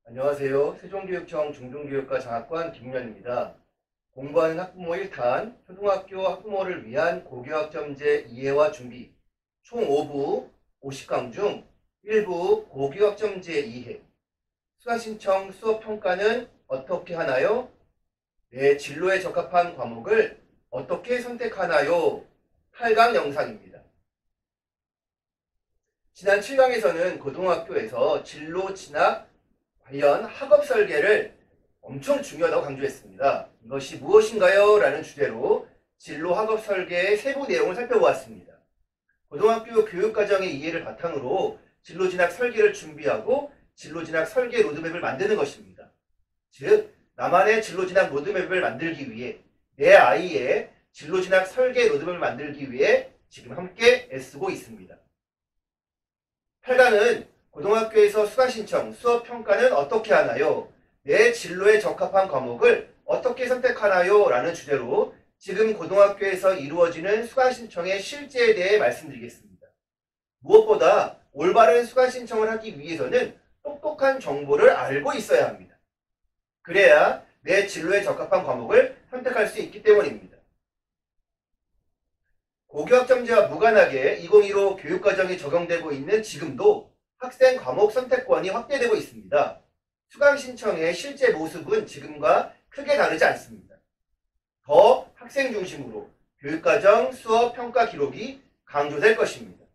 안녕하세요. 세종교육청 중등교육과 장학관 김윤현입니다. 공부하는 학부모 1탄, 초등학교 학부모를 위한 고교학점제 이해와 준비, 총 5부 50강 중 1부 고교학점제 이해, 수강신청 수업평가는 어떻게 하나요? 내 진로에 적합한 과목을 어떻게 선택하나요? 8강 영상입니다. 지난 7강에서는 고등학교에서 진로 진학 관련 학업 설계를 엄청 중요하다고 강조했습니다. 이것이 무엇인가요? 라는 주제로 진로 학업 설계의 세부 내용을 살펴보았습니다. 고등학교 교육과정의 이해를 바탕으로 진로 진학 설계를 준비하고 진로 진학 설계 로드맵을 만드는 것입니다. 즉, 나만의 진로 진학 로드맵을 만들기 위해 내 아이의 진로 진학 설계 로드맵을 만들기 위해 지금 함께 애쓰고 있습니다. 8강은 고등학교에서 수강신청, 수업평가는 어떻게 하나요? 내 진로에 적합한 과목을 어떻게 선택하나요? 라는 주제로 지금 고등학교에서 이루어지는 수강신청의 실제에 대해 말씀드리겠습니다. 무엇보다 올바른 수강신청을 하기 위해서는 똑똑한 정보를 알고 있어야 합니다. 그래야 내 진로에 적합한 과목을 선택할 수 있기 때문입니다. 고교학점제와 무관하게 2015 교육과정이 적용되고 있는 지금도 학생 과목 선택권이 확대되고 있습니다. 수강 신청의 실제 모습은 지금과 크게 다르지 않습니다. 더 학생 중심으로 교육과정 수업 평가 기록이 강조될 것입니다.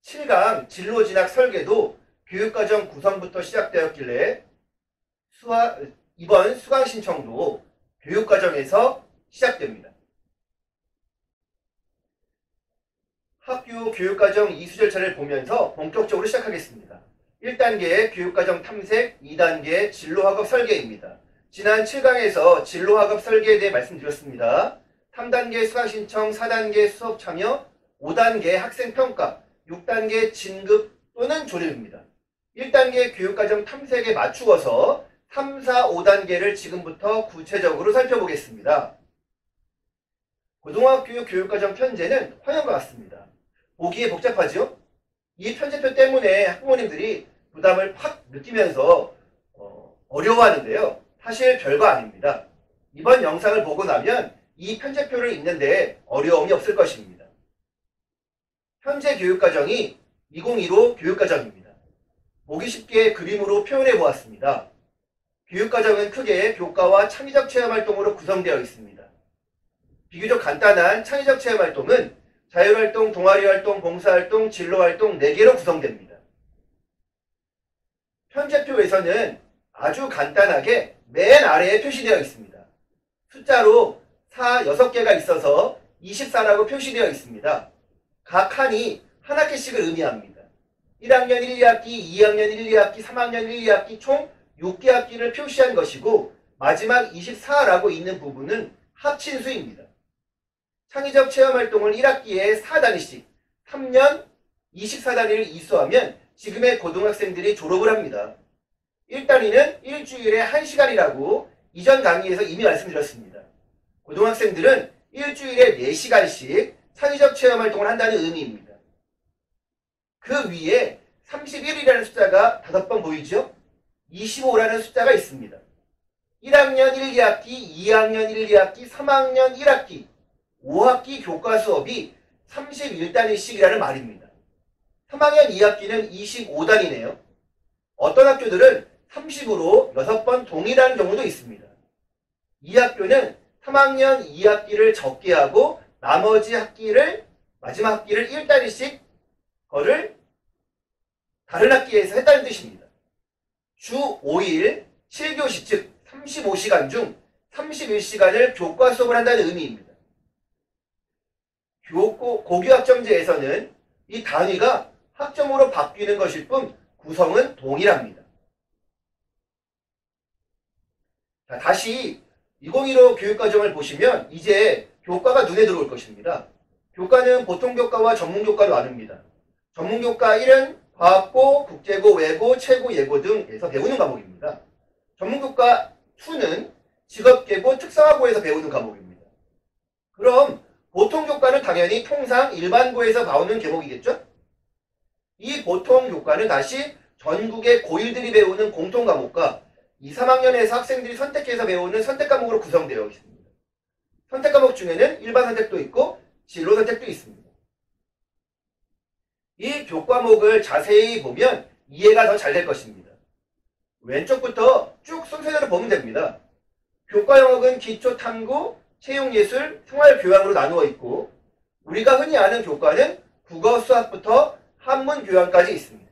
7강 진로 진학 설계도 교육과정 구성부터 시작되었길래 이번 수강 신청도 교육과정에서 시작됩니다. 학교 교육과정 이수 절차를 보면서 본격적으로 시작하겠습니다. 1단계 교육과정 탐색, 2단계 진로학업 설계입니다. 지난 7강에서 진로학업 설계에 대해 말씀드렸습니다. 3단계 수강신청, 4단계 수업 참여, 5단계 학생평가, 6단계 진급 또는 조립입니다. 1단계 교육과정 탐색에 맞추어서 3, 4, 5단계를 지금부터 구체적으로 살펴보겠습니다. 고등학교 교육과정 편제는 화면과 같습니다. 보기에 복잡하죠? 이 편제표 때문에 학부모님들이 부담을 팍 느끼면서 어려워하는데요. 사실 별거 아닙니다. 이번 영상을 보고 나면 이 편제표를 읽는데 어려움이 없을 것입니다. 현재 교육과정이 2015 교육과정입니다. 보기 쉽게 그림으로 표현해 보았습니다. 교육과정은 크게 교과와 창의적 체험활동으로 구성되어 있습니다. 비교적 간단한 창의적 체험활동은 자율활동, 동아리활동, 봉사활동, 진로활동 4개로 구성됩니다. 편제표에서는 아주 간단하게 맨 아래에 표시되어 있습니다. 숫자로 6개가 있어서 24라고 표시되어 있습니다. 각 칸이 한 학기씩을 의미합니다. 1학년 1, 2학기, 2학년 1, 2학기, 3학년 1, 2학기 총 6개 학기를 표시한 것이고 마지막 24라고 있는 부분은 합친 수입니다. 창의적 체험활동을 1학기에 4단위씩 3년 24단위를 이수하면 지금의 고등학생들이 졸업을 합니다. 1단위는 일주일에 1시간이라고 이전 강의에서 이미 말씀드렸습니다. 고등학생들은 일주일에 4시간씩 창의적 체험활동을 한다는 의미입니다. 그 위에 31이라는 숫자가 5번 보이죠? 25라는 숫자가 있습니다. 1학년 1, 2학기, 2학년 1, 2학기, 3학년 1학기 5학기 교과 수업이 31단위씩이라는 말입니다. 3학년 2학기는 25단위네요. 어떤 학교들은 30으로 6번 동일한 경우도 있습니다. 이 학교는 3학년 2학기를 적게 하고 나머지 학기를 마지막 학기를 1단위씩 거를 다른 학기에서 했다는 뜻입니다. 주 5일 7교시 즉 35시간 중 31시간을 교과 수업을 한다는 의미입니다. 고교학점제에서는 이 단위가 학점으로 바뀌는 것일 뿐 구성은 동일합니다. 자, 다시 2015 교육과정을 보시면 이제 교과가 눈에 들어올 것입니다. 교과는 보통교과와 전문교과로 나눕니다. 전문교과 1은 과학고, 국제고, 외고, 최고, 예고 등에서 배우는 과목입니다. 전문교과 2는 직업계고, 특성화고에서 배우는 과목입니다. 그럼 보통 교과는 당연히 통상 일반고에서 나오는 과목이겠죠? 이 보통 교과는 다시 전국의 고1들이 배우는 공통 과목과 2, 3학년에서 학생들이 선택해서 배우는 선택 과목으로 구성되어 있습니다. 선택 과목 중에는 일반 선택도 있고 진로 선택도 있습니다. 이 교과목을 자세히 보면 이해가 더 잘 될 것입니다. 왼쪽부터 쭉 순서대로 보면 됩니다. 교과 영역은 기초 탐구, 채용 예술, 생활 교양으로 나누어 있고 우리가 흔히 아는 교과는 국어 수학부터 한문 교양까지 있습니다.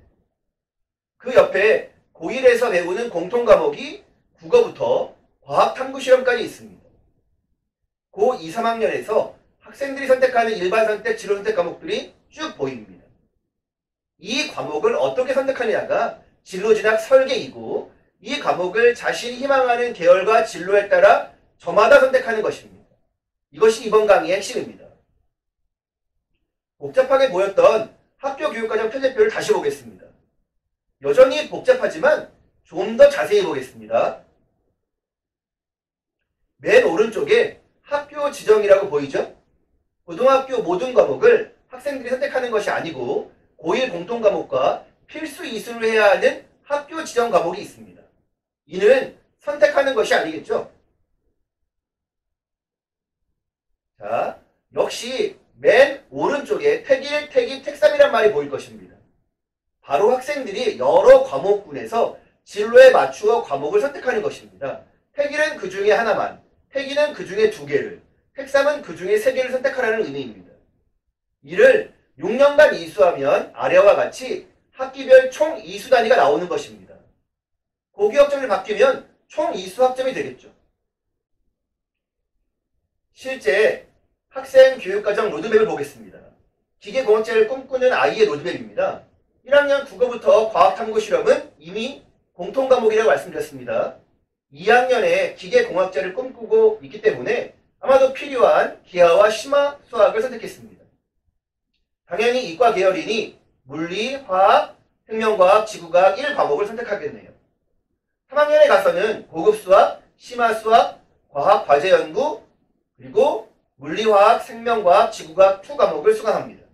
그 옆에 고1에서 배우는 공통 과목이 국어부터 과학 탐구 실험까지 있습니다. 고2, 3학년에서 학생들이 선택하는 일반 선택, 진로 선택 과목들이 쭉 보입니다. 이 과목을 어떻게 선택하느냐가 진로 진학 설계이고 이 과목을 자신이 희망하는 계열과 진로에 따라 저마다 선택하는 것입니다. 이것이 이번 강의의 핵심입니다. 복잡하게 보였던 학교 교육과정 편제표를 다시 보겠습니다. 여전히 복잡하지만 좀 더 자세히 보겠습니다. 맨 오른쪽에 학교 지정이라고 보이죠? 고등학교 모든 과목을 학생들이 선택하는 것이 아니고 고1 공통 과목과 필수 이수를 해야 하는 학교 지정 과목이 있습니다. 이는 선택하는 것이 아니겠죠? 자, 역시 맨 오른쪽에 택1, 택2, 택3이란 말이 보일 것입니다. 바로 학생들이 여러 과목군에서 진로에 맞추어 과목을 선택하는 것입니다. 택1은 그 중에 하나만, 택2는 그 중에 2개를, 택3은 그 중에 3개를 선택하라는 의미입니다. 이를 6년간 이수하면 아래와 같이 학기별 총 이수 단위가 나오는 것입니다. 고교학점이 바뀌면 총 이수 학점이 되겠죠. 실제 학생 교육과정 로드맵을 보겠습니다. 기계공학자를 꿈꾸는 아이의 로드맵입니다. 1학년 국어부터 과학탐구 실험은 이미 공통과목이라고 말씀드렸습니다. 2학년에 기계공학자를 꿈꾸고 있기 때문에 아마도 필요한 기하와 심화 수학을 선택했습니다. 당연히 이과 계열이니 물리, 화학, 생명과학, 지구과학 1과목을 선택하겠네요. 3학년에 가서는 고급 수학, 심화 수학, 과학 과제 연구, 그리고 물리화학, 생명과학, 지구과학 2과목을 수강합니다.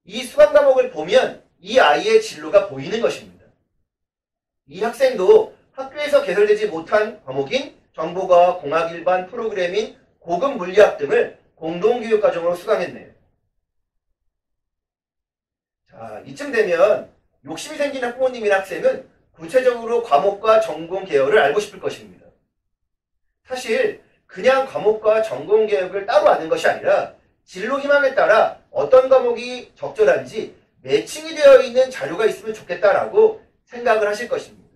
이 수강 과목을 보면 이 아이의 진로가 보이는 것입니다. 이 학생도 학교에서 개설되지 못한 과목인 정보과학, 공학 일반, 프로그래밍, 고급 물리학 등을 공동교육과정으로 수강했네요. 자, 이쯤 되면 욕심이 생긴 학부모님이나 학생은 구체적으로 과목과 전공 계열을 알고 싶을 것입니다. 사실 그냥 과목과 전공 계열을 따로 아는 것이 아니라 진로 희망에 따라 어떤 과목이 적절한지 매칭이 되어 있는 자료가 있으면 좋겠다라고 생각을 하실 것입니다.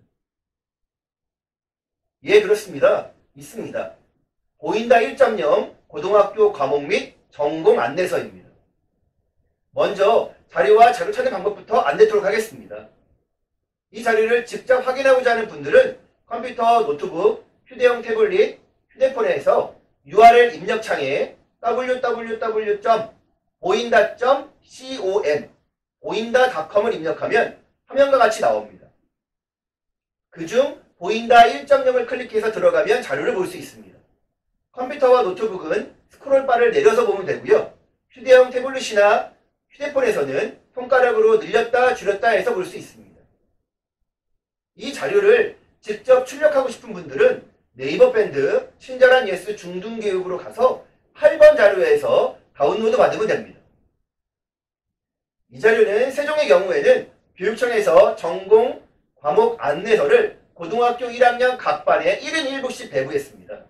예, 그렇습니다. 있습니다. 보인다 1.0 고등학교 과목 및 전공 안내서입니다. 먼저 자료와 자료 찾는 방법부터 안내토록 하겠습니다. 이 자료를 직접 확인하고자 하는 분들은 컴퓨터, 노트북, 휴대용 태블릿, 휴대폰에서 URL 입력창에 www.boinda.com, boinda.com을 입력하면 화면과 같이 나옵니다. 그중 보인다 1.0을 클릭해서 들어가면 자료를 볼 수 있습니다. 컴퓨터와 노트북은 스크롤바를 내려서 보면 되고요. 휴대용 태블릿이나 휴대폰에서는 손가락으로 늘렸다 줄였다 해서 볼 수 있습니다. 이 자료를 직접 출력하고 싶은 분들은 네이버 밴드 친절한 예스 중등교육으로 가서 8번 자료에서 다운로드 받으면 됩니다. 이 자료는 세종의 경우에는 교육청에서 전공 과목 안내서를 고등학교 1학년 각 반에 1인 1부씩 배부했습니다.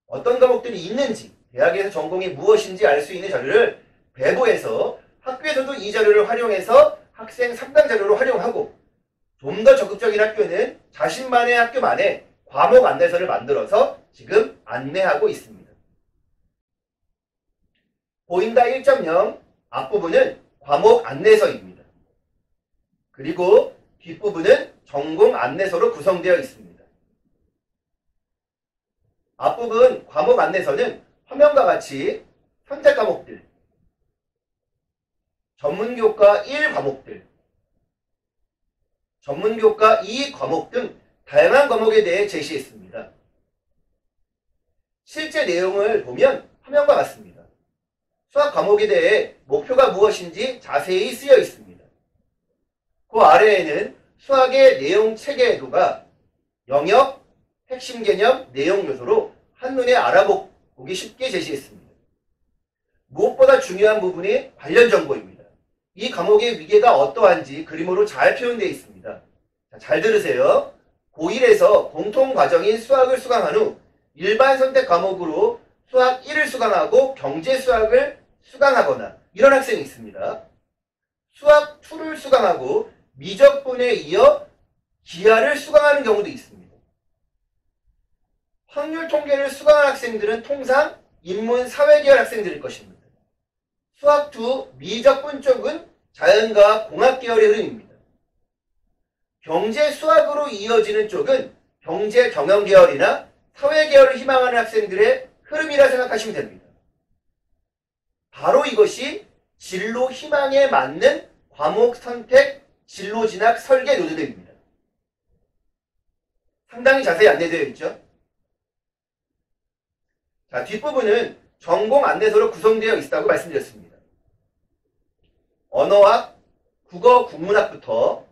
어떤 과목들이 있는지, 대학에서 전공이 무엇인지 알 수 있는 자료를 배부해서 학교에서도 이 자료를 활용해서 학생 상담 자료로 활용하고 좀 더 적극적인 학교는 자신만의 학교만의 과목 안내서를 만들어서 지금 안내하고 있습니다. 보인다 1.0 앞부분은 과목 안내서입니다. 그리고 뒷부분은 전공 안내서로 구성되어 있습니다. 앞부분 과목 안내서는 화면과 같이 선택 과목들, 전문교과 1과목들, 전문교과 2과목 등 다양한 과목에 대해 제시했습니다. 실제 내용을 보면 화면과 같습니다. 수학 과목에 대해 목표가 무엇인지 자세히 쓰여 있습니다. 그 아래에는 수학의 내용 체계도가 영역, 핵심 개념, 내용 요소로 한눈에 알아보기 쉽게 제시했습니다. 무엇보다 중요한 부분이 관련 정보입니다. 이 과목의 위계가 어떠한지 그림으로 잘 표현되어 있습니다. 자, 잘 들으세요. 고1에서 공통과정인 수학을 수강한 후 일반 선택 과목으로 수학 1을 수강하고 경제 수학을 수강하거나 이런 학생이 있습니다. 수학 2를 수강하고 미적분에 이어 기하를 수강하는 경우도 있습니다. 확률 통계를 수강한 학생들은 통상 인문 사회계열 학생들일 것입니다. 수학 2 미적분 쪽은 자연과학 공학계열의 흐름입니다. 경제 수학으로 이어지는 쪽은 경제 경영계열이나 사회계열을 희망하는 학생들의 흐름이라 생각하시면 됩니다. 바로 이것이 진로 희망에 맞는 과목 선택, 진로 진학 설계 노드입니다. 상당히 자세히 안내되어 있죠. 자, 뒷부분은 전공 안내서로 구성되어 있다고 말씀드렸습니다. 언어학, 국어, 국문학부터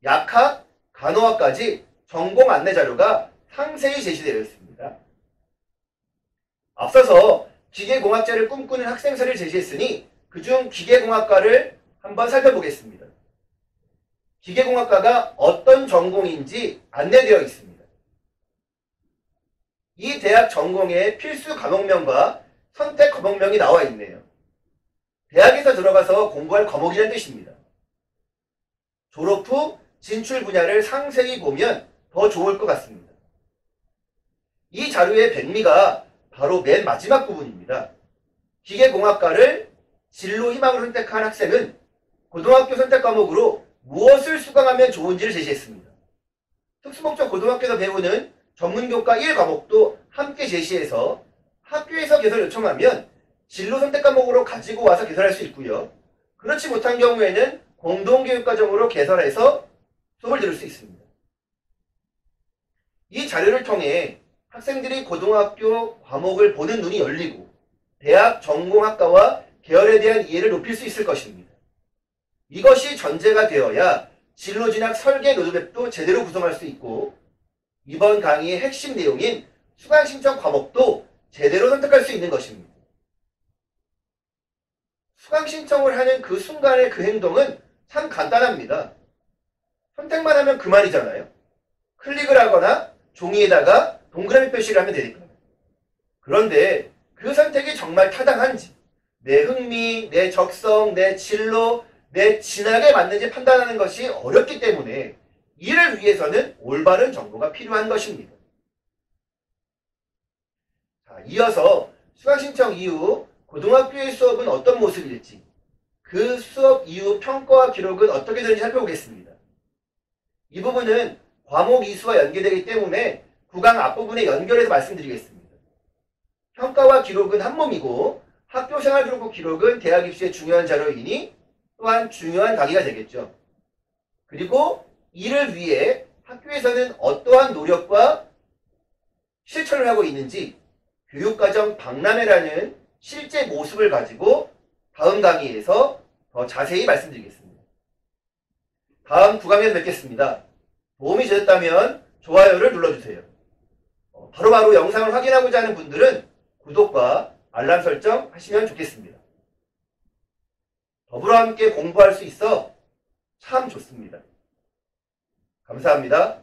약학, 간호학까지 전공 안내 자료가 상세히 제시되어 있습니다. 앞서서 기계공학자를 꿈꾸는 학생서를 제시했으니 그중 기계공학과를 한번 살펴보겠습니다. 기계공학과가 어떤 전공인지 안내되어 있습니다. 이 대학 전공의 필수 과목명과 선택 과목명이 나와 있네요. 대학에서 들어가서 공부할 과목이라는 뜻입니다. 졸업 후 진출 분야를 상세히 보면 더 좋을 것 같습니다. 이 자료의 백미가 바로 맨 마지막 부분입니다. 기계공학과를 진로 희망으로 선택한 학생은 고등학교 선택 과목으로 무엇을 수강하면 좋은지를 제시했습니다. 특수목적 고등학교에서 배우는 전문교과 1과목도 함께 제시해서 학교에서 개설 요청하면 진로 선택 과목으로 가지고 와서 개설할 수 있고요. 그렇지 못한 경우에는 공동교육과정으로 개설해서 수업을 들을 수 있습니다. 이 자료를 통해 학생들이 고등학교 과목을 보는 눈이 열리고 대학 전공학과와 계열에 대한 이해를 높일 수 있을 것입니다. 이것이 전제가 되어야 진로 진학 설계 로드맵도 제대로 구성할 수 있고 이번 강의의 핵심 내용인 수강 신청 과목도 제대로 선택할 수 있는 것입니다. 수강 신청을 하는 그 순간의 그 행동은 참 간단합니다. 선택만 하면 그만이잖아요. 클릭을 하거나 종이에다가 동그라미 표시를 하면 되니까요. 그런데 그 선택이 정말 타당한지, 내 흥미, 내 적성, 내 진로, 내 진학에 맞는지 판단하는 것이 어렵기 때문에 이를 위해서는 올바른 정보가 필요한 것입니다. 자, 이어서 수강 신청 이후 고등학교의 수업은 어떤 모습일지, 그 수업 이후 평가와 기록은 어떻게 되는지 살펴보겠습니다. 이 부분은 과목 이수와 연계되기 때문에 구강 앞부분에 연결해서 말씀드리겠습니다. 평가와 기록은 한 몸이고 학교생활 기록부 기록은 대학 입시의 중요한 자료이니 또한 중요한 강의가 되겠죠. 그리고 이를 위해 학교에서는 어떠한 노력과 실천을 하고 있는지 교육과정 박람회라는 실제 모습을 가지고 다음 강의에서 더 자세히 말씀드리겠습니다. 다음 구강에서 뵙겠습니다. 도움이 되셨다면 좋아요를 눌러주세요. 바로바로 영상을 확인하고자 하는 분들은 구독과 알람 설정 하시면 좋겠습니다. 더불어 함께 공부할 수 있어 참 좋습니다. 감사합니다.